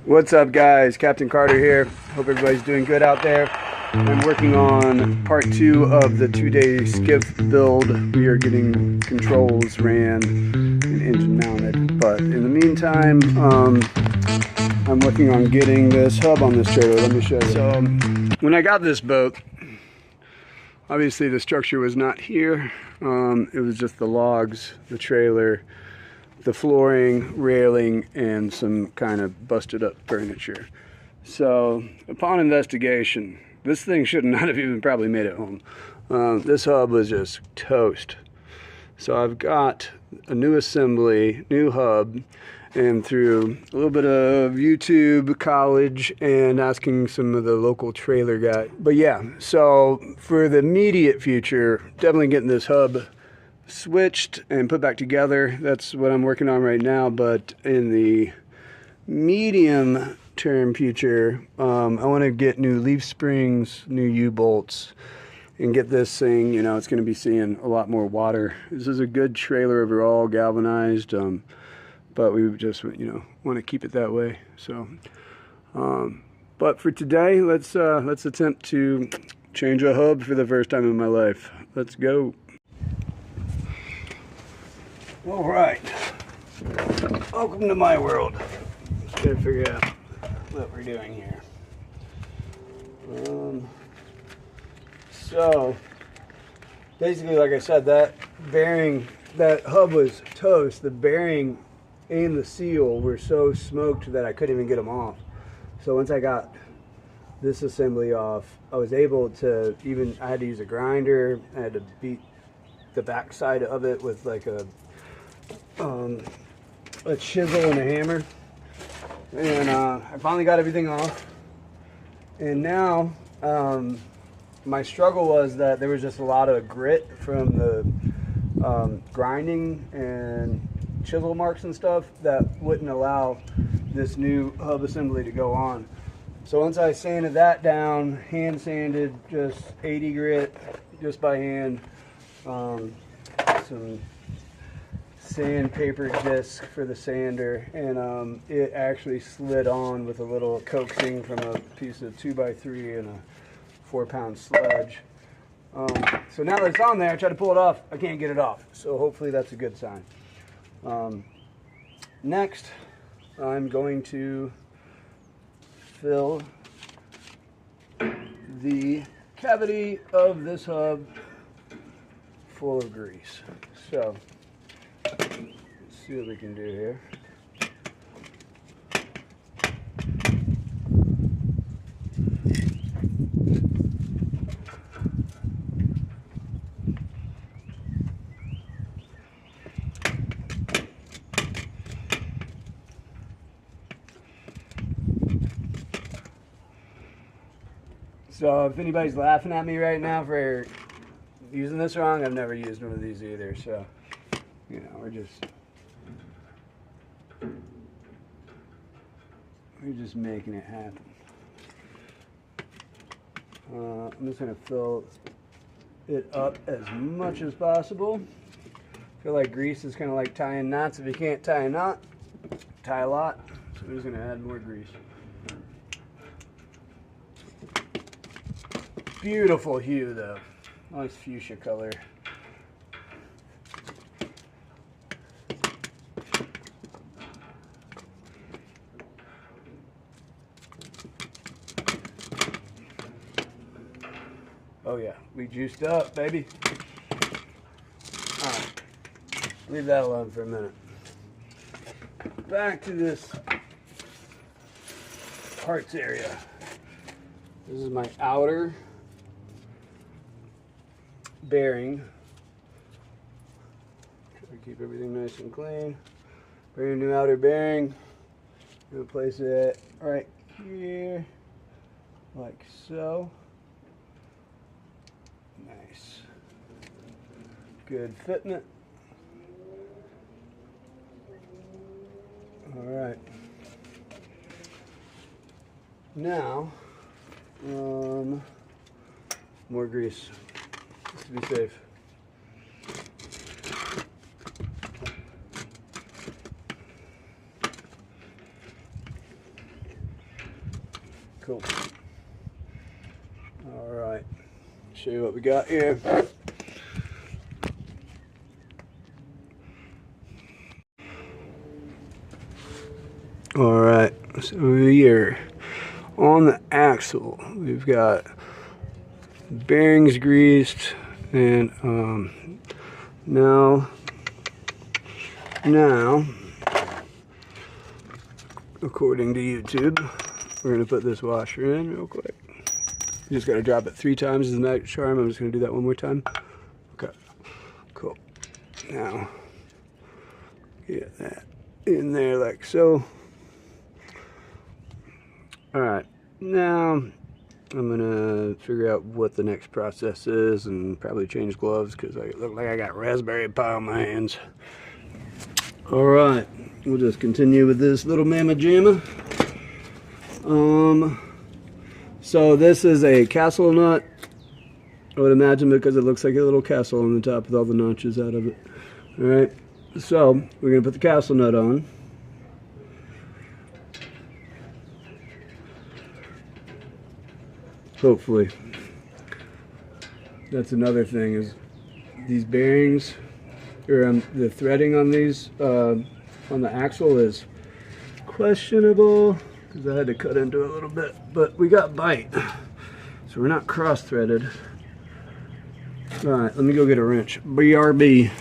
What's up, guys? Captain Carter here. Hope everybody's doing good out there. I'm working on part 2 of the 2-day skiff build. We are getting controls ran and engine mounted, but in the meantime, I'm working on getting this hub on this trailer. Let me show you. So when I got this boat, obviously the structure was not here. It was just the logs, the trailer, the flooring, railing, and some kind of busted up furniture. So upon investigation, this thing should not have even probably made it home. This hub was just toast. So I've got a new assembly, new hub, and through a little bit of YouTube, college, and asking some of the local trailer guys. But yeah, so for the immediate future, definitely getting this hub switched and put back together. That's what I'm working on right now. But in the medium term future, I want to get new leaf springs, new U-bolts, and get this thing, you know, it's going to be seeing a lot more water. This is a good trailer overall, galvanized, but we just, you know, want to keep it that way. So but for today, let's attempt to change a hub for the first time in my life. Let's go. All right, welcome to my world. Just gotta figure out what we're doing here. So basically, like I said, that bearing, that hub was toast. The bearing and the seal were so smoked that I couldn't even get them off. So once I got this assembly off, I was able to I had to use a grinder. I had to beat the back side of it with like a chisel and a hammer, and I finally got everything off. And now my struggle was that there was just a lot of grit from the grinding and chisel marks and stuff that wouldn't allow this new hub assembly to go on. So once I sanded that down, hand sanded, just 80 grit, just by hand, some sandpaper disc for the sander, and it actually slid on with a little coaxing from a piece of 2x3 and a 4-pound sludge. So now that it's on there, I try to pull it off, I can't get it off. So hopefully that's a good sign. Next, I'm going to fill the cavity of this hub full of grease. So let's see what we can do here. So if anybody's laughing at me right now for using this wrong, I've never used one of these either. So, you know, we're just making it happen. I'm just gonna fill it up as much as possible. I feel like grease is kind of like tying knots. If you can't tie a knot, tie a lot. So I'm just gonna add more grease. Beautiful hue though, nice fuchsia color. Oh yeah, we juiced up, baby. All right, leave that alone for a minute. Back to this parts area. This is my outer bearing. Try to keep everything nice and clean. Brand new outer bearing. I'm gonna place it right here, like so. Nice. Good fitment. All right. Now, more grease, just to be safe. Cool. All right. Show you what we got here. All right. So here on the axle, we've got bearings greased, and now according to YouTube, we're gonna put this washer in real quick. You just gotta drop it 3 times as the magic charm. I'm just gonna do that one more time. Okay, cool. Now get that in there like so. All right, now I'm gonna figure out what the next process is and probably change gloves because I look like I got raspberry pie on my hands. All right, we'll just continue with this little mamma jamma. So this is a castle nut, I would imagine, because it looks like a little castle on the top with all the notches out of it. All right, so we're gonna put the castle nut on. Hopefully. That's another thing, is these bearings, or the threading on these, on the axle is questionable, because I had to cut into it a little bit, but we got bite, so we're not cross-threaded. All right, let me go get a wrench. BRB.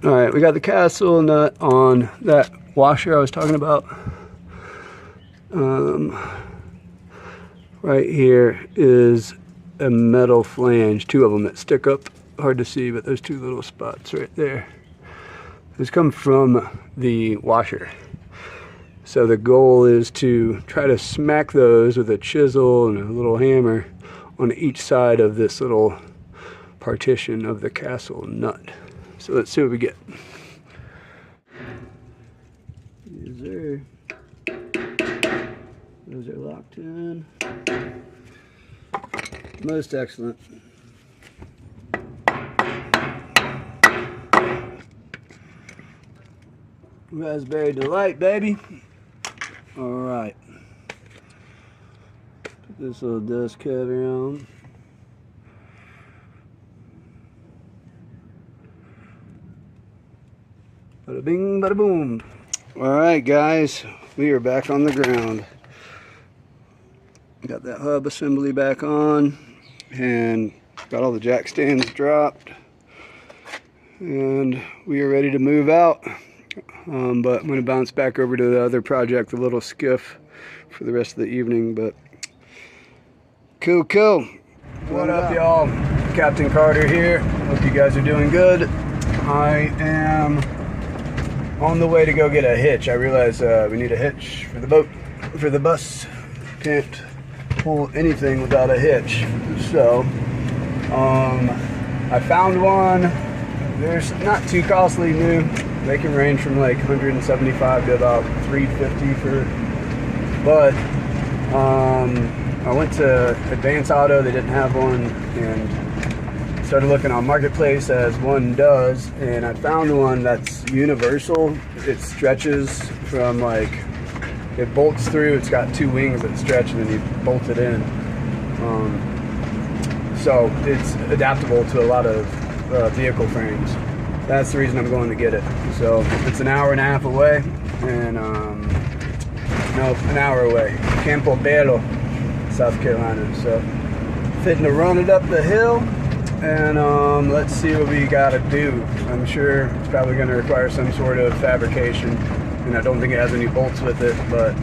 All right, we got the castle nut on that washer I was talking about. Right here is a metal flange, 2 of them that stick up. Hard to see, but there's 2 little spots right there. These come from the washer. So the goal is to try to smack those with a chisel and a little hammer on each side of this little partition of the castle nut. So let's see what we get. Those are locked in. Most excellent. Raspberry Delight, baby. All right. Put this little dust cover on. Bada bing, bada boom. All right, guys, we are back on the ground. Got that hub assembly back on, and got all the jack stands dropped, and we are ready to move out. But I'm going to bounce back over to the other project, the little skiff, for the rest of the evening. But cool. What up, y'all? Captain Carter here. Hope you guys are doing good. I am on the way to go get a hitch. I realize we need a hitch for the boat, for the bus. Can't pull anything without a hitch. So I found one. There's not too costly, new. They can range from like 175 to about 350 for, but I went to Advance Auto, they didn't have one, and started looking on Marketplace as one does, and I found one that's universal. It stretches from, like, it bolts through, it's got 2 wings that stretch and then you bolt it in. So it's adaptable to a lot of vehicle frames. That's the reason I'm going to get it. So it's an hour and a half away, and no, an hour away. Campobello, South Carolina. So fitting to run it up the hill, and let's see what we gotta do. I'm sure it's probably going to require some sort of fabrication, and I don't think it has any bolts with it, but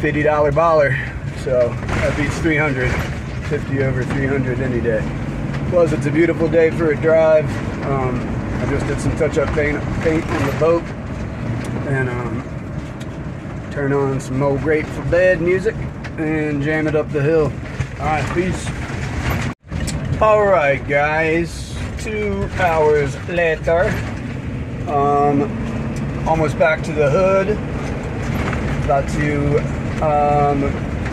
$50 baller, so that beats 300, 50 over 300 any day. Plus, it's a beautiful day for a drive. I just did some touch-up paint on the boat, and turn on some old Grateful Dead music and jam it up the hill. All right, peace. All right, guys, 2 hours later, almost back to the hood. About to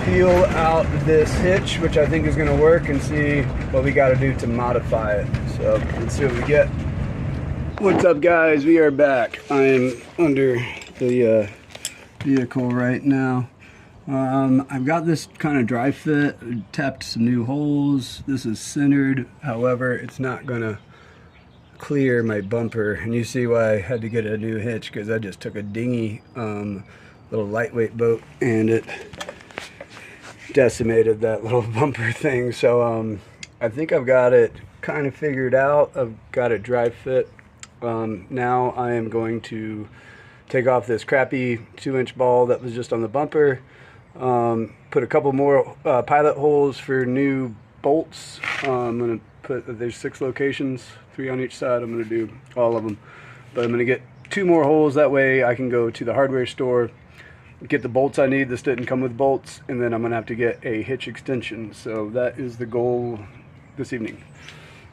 peel out this hitch, which I think is going to work, and see what we got to do to modify it. So let's see what we get. What's up, guys? We are back. I am under the vehicle right now. I've got this kind of dry fit, tapped some new holes. This is centered, however, it's not gonna clear my bumper, and you see why I had to get a new hitch, because I just took a dinghy little lightweight boat and it decimated that little bumper thing. So I think I've got it kind of figured out. I've got it dry fit. Now I am going to take off this crappy 2-inch ball that was just on the bumper, put a couple more pilot holes for new bolts. I'm going to put, there's 6 locations, 3 on each side. I'm going to do all of them, but I'm going to get 2 more holes. That way I can go to the hardware store, get the bolts I need. This didn't come with bolts, and then I'm going to have to get a hitch extension. So that is the goal this evening.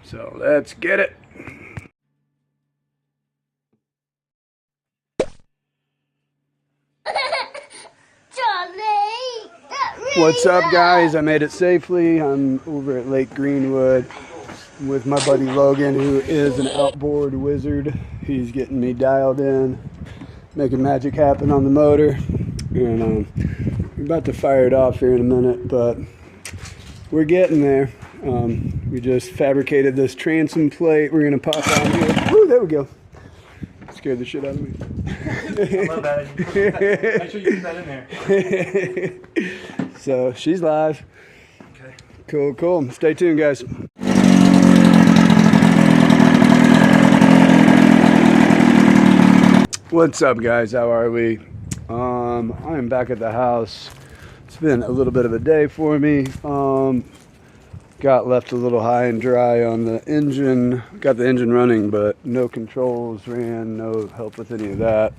So let's get it. What's up, guys? I made it safely. I'm over at Lake Greenwood with my buddy Logan, who is an outboard wizard. He's getting me dialed in, making magic happen on the motor, and we're about to fire it off here in a minute, but we're getting there. We just fabricated this transom plate. We're gonna pop on here. Woo, there we go. Scared the shit out of me. I love that. Make sure you put that in there. So she's live. Okay. Cool, cool. Stay tuned, guys. What's up, guys? How are we? I am back at the house. It's been a little bit of a day for me. Got left a little high and dry on the engine. Got the engine running, but no controls ran, no help with any of that.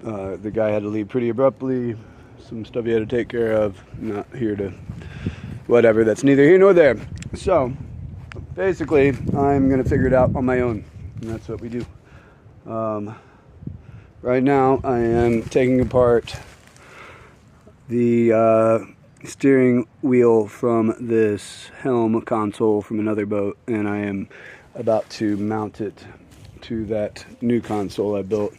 The guy had to leave pretty abruptly. Some stuff he had to take care of. Not here to whatever. That's neither here nor there. So basically, I'm gonna figure it out on my own, and that's what we do. Right now, I am taking apart the steering wheel from this helm console from another boat, and I am about to mount it to that new console I built.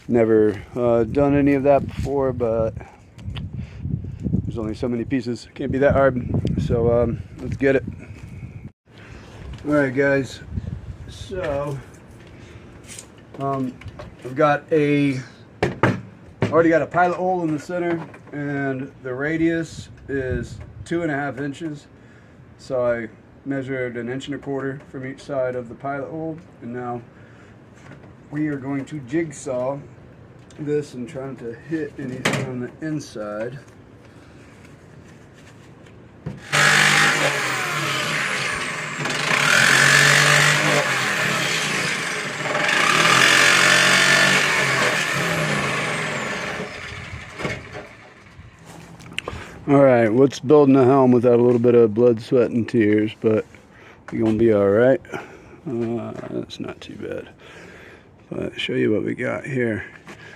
Never done any of that before, but there's only so many pieces. Can't be that hard. So let's get it. All right, guys. So I've already got a pilot hole in the center, and the radius is 2.5 inches. So I measured 1.25 inches from each side of the pilot hole, and now we are going to jigsaw this and trying to hit anything on the inside. Alright, what's building a helm without a little bit of blood, sweat, and tears, but you're gonna be alright. That's not too bad. But I'll show you what we got here.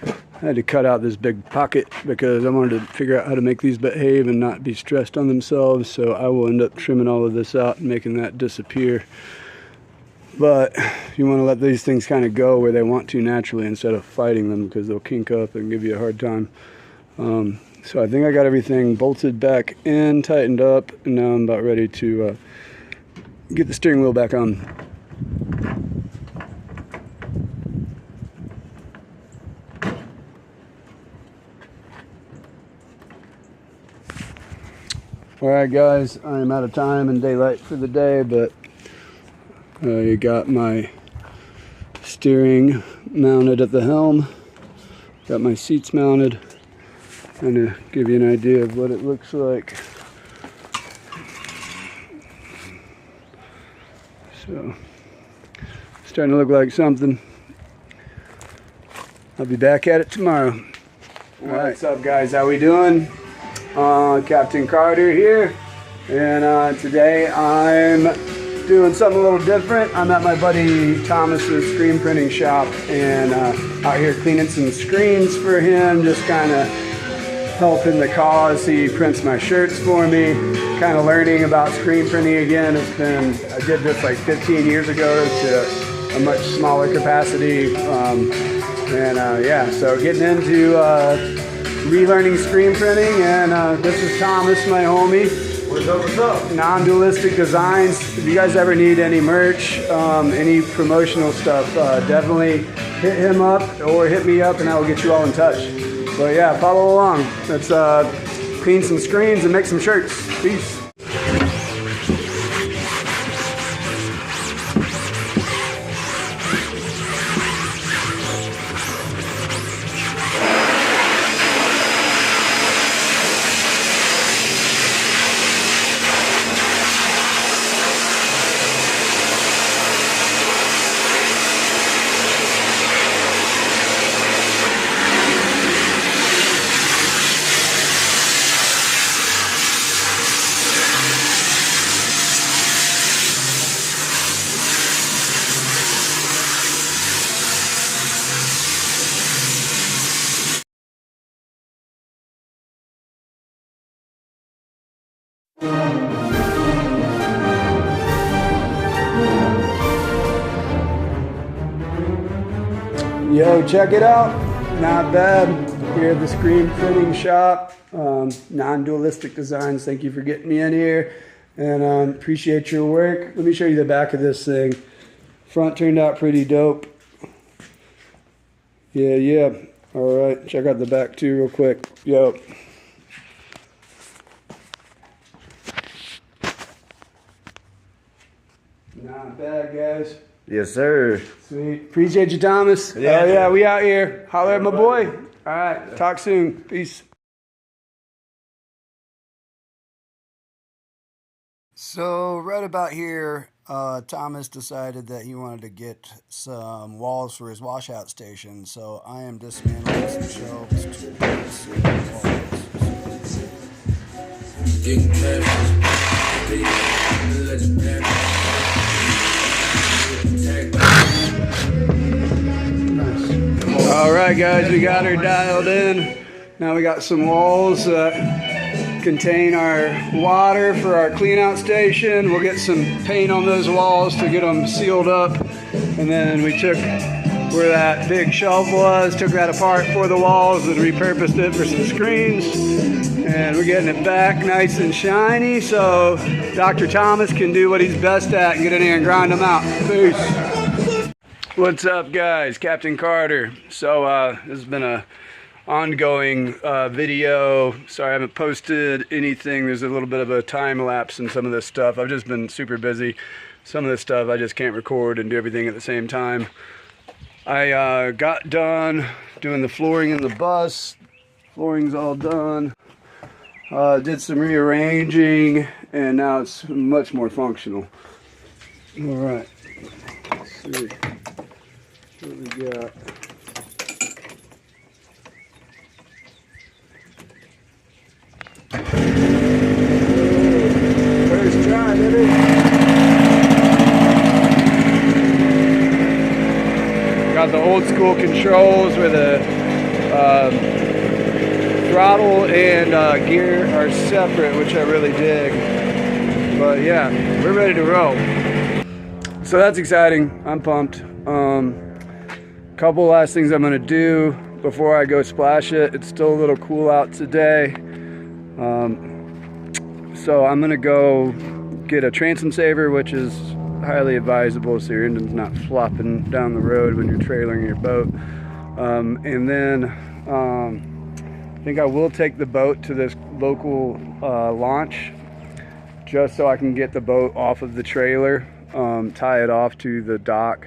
I had to cut out this big pocket because I wanted to figure out how to make these behave and not be stressed on themselves, so I will end up trimming all of this out and making that disappear. But you want to let these things kind of go where they want to naturally instead of fighting them, because they'll kink up and give you a hard time. So I think I got everything bolted back in, tightened up, and now I'm about ready to get the steering wheel back on. Alright, guys, I'm out of time and daylight for the day, but you got my steering mounted at the helm, got my seats mounted. Trying to give you an idea of what it looks like. So, starting to look like something. I'll be back at it tomorrow. Alright, what's up, guys? How we doing? Captain Carter here, and today I'm doing something a little different. I'm at my buddy Thomas's screen printing shop, and out here cleaning some screens for him, just kind of helping the cause. He prints my shirts for me, kind of learning about screen printing again. I did this like 15 years ago to a much smaller capacity, yeah, so getting into relearning screen printing, and this is Thomas, my homie. What's up, what's up? Non-dualistic Designs. If you guys ever need any merch, any promotional stuff, definitely hit him up or hit me up and I will get you all in touch. But yeah, follow along. Let's clean some screens and make some shirts. Peace. Yo, check it out. Not bad. Here at the screen printing shop. Non-dualistic Designs. Thank you for getting me in here. And appreciate your work. Let me show you the back of this thing. Front turned out pretty dope. Yeah. All right, check out the back too real quick. Yo. Not bad, guys. Yes, sir. Sweet. Appreciate you, Thomas. Yeah. Oh, yeah, we out here. Holler at my boy. All right, talk soon. Peace. So right about here, Thomas decided that he wanted to get some walls for his washout station. So I am dismantling some shelves to put some walls. All right, guys, we got her dialed in. Now we got some walls that contain our water for our clean out station. We'll get some paint on those walls to get them sealed up. And then we took where that big shelf was, took that apart for the walls and repurposed it for some screens. And we're getting it back nice and shiny so Dr. Thomas can do what he's best at and get in here and grind them out. Peace. What's up, guys? Captain Carter. So this has been a ongoing video. Sorry I haven't posted anything. There's a little bit of a time lapse in some of this stuff. I've just been super busy. Some of this stuff I just can't record and do everything at the same time. I got done doing the flooring in the bus. Flooring's all done. Did some rearranging and now it's much more functional. All right. Let's see what we got. First try, baby. Got the old school controls where the throttle and gear are separate, which I really dig. But yeah, we're ready to roll. So that's exciting. I'm pumped. Couple last things I'm gonna do before I go splash it. It's still a little cool out today. So I'm gonna go get a transom saver, which is highly advisable so your engine's not flopping down the road when you're trailering your boat. And then I think I will take the boat to this local launch just so I can get the boat off of the trailer, tie it off to the dock,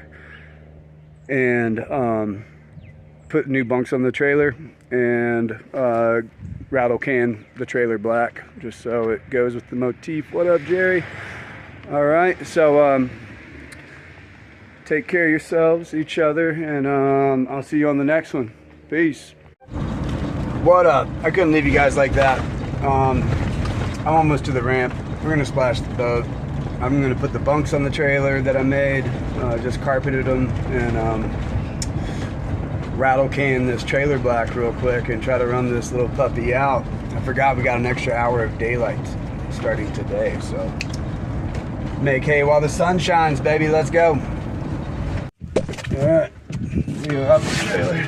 and put new bunks on the trailer and rattle can the trailer black just so it goes with the motif. What up, Jerry? All right, so take care of yourselves, each other, and I'll see you on the next one. Peace. What up? I couldn't leave you guys like that. I'm almost to the ramp. We're gonna splash the boat. I'm gonna put the bunks on the trailer that I made, just carpeted them, and rattle can this trailer black real quick and try to run this little puppy out. I forgot we got an extra hour of daylight starting today, so make hay while the sun shines, baby. Let's go. All right, we go up the trailer.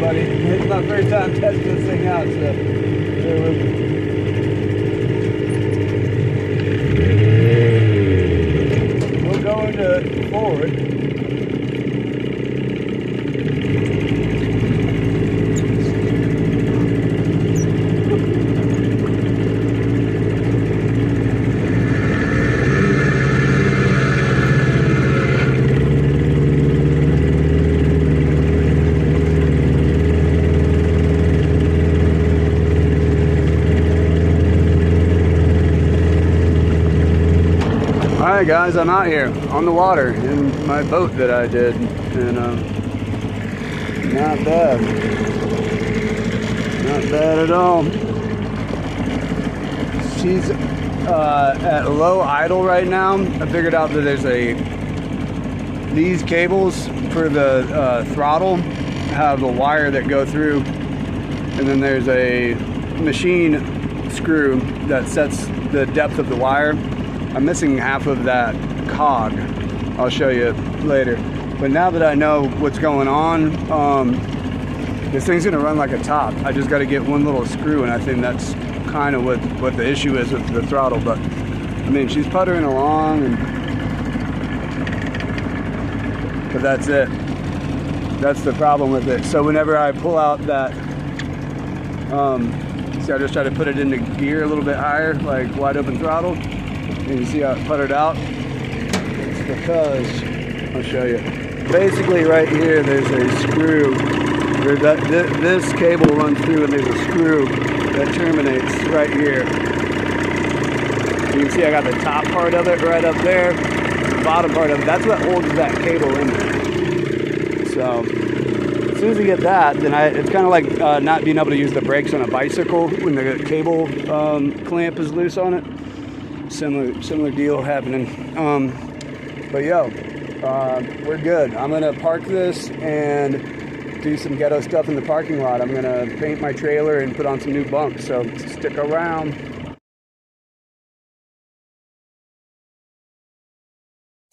buddy. It's my first time testing this thing out, so bear with me. We'll go into forward. Alright guys, I'm out here on the water in my boat that I did, and not bad. Not bad at all. She's at low idle right now. I figured out that there's these cables for the throttle have a wire that go through, and then there's a machine screw that sets the depth of the wire. I'm missing half of that cog. I'll show you later. But now that I know what's going on, this thing's gonna run like a top. I just gotta get one little screw, and I think that's kind of what the issue is with the throttle. But I mean, she's puttering along, but that's it. That's the problem with it. So whenever I pull out that, see, I just try to put it into gear a little bit higher, like wide open throttle. And you see how it puttered out? It's because, I'll show you. Basically right here there's a screw where this cable runs through, and there's a screw that terminates right here. You can see I got the top part of it right up there, the bottom part of it. That's what holds that cable in there. So as soon as you get that, then it's kind of like not being able to use the brakes on a bicycle when the cable clamp is loose on it. Similar deal happening. But yo, we're good. I'm gonna park this and do some ghetto stuff in the parking lot. I'm gonna paint my trailer and put on some new bumps, so stick around.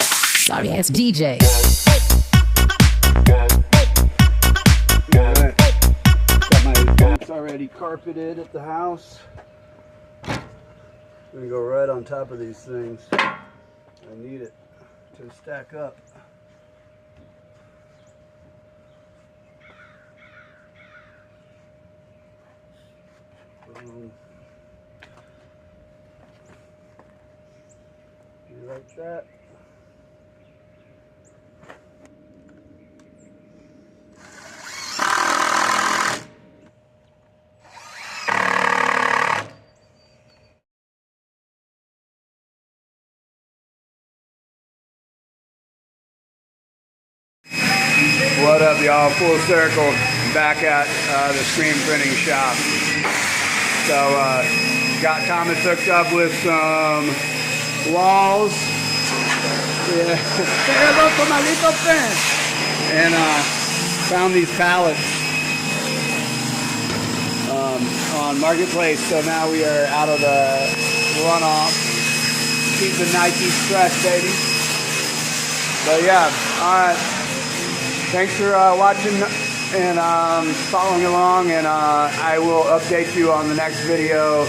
Sorry ass DJ. Alright. Got my bumps already carpeted at the house. I'm gonna go right on top of these things. I need it to stack up. Boom. Do like that. What up, y'all? Full circle, back at the screen printing shop. So, got Thomas hooked up with some walls. Yeah. Say hello to my little friend. And found these pallets on Marketplace. So now we are out of the runoff. Keep the Nikes fresh, baby. But yeah, all right. Thanks for watching and following along, and I will update you on the next video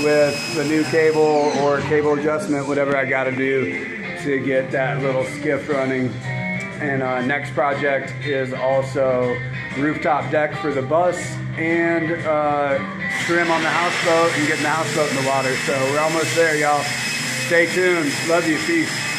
with the new cable or cable adjustment, whatever I got to do to get that little skiff running. And next project is also rooftop deck for the bus and trim on the houseboat and getting the houseboat in the water. So we're almost there, y'all. Stay tuned. Love you. Peace.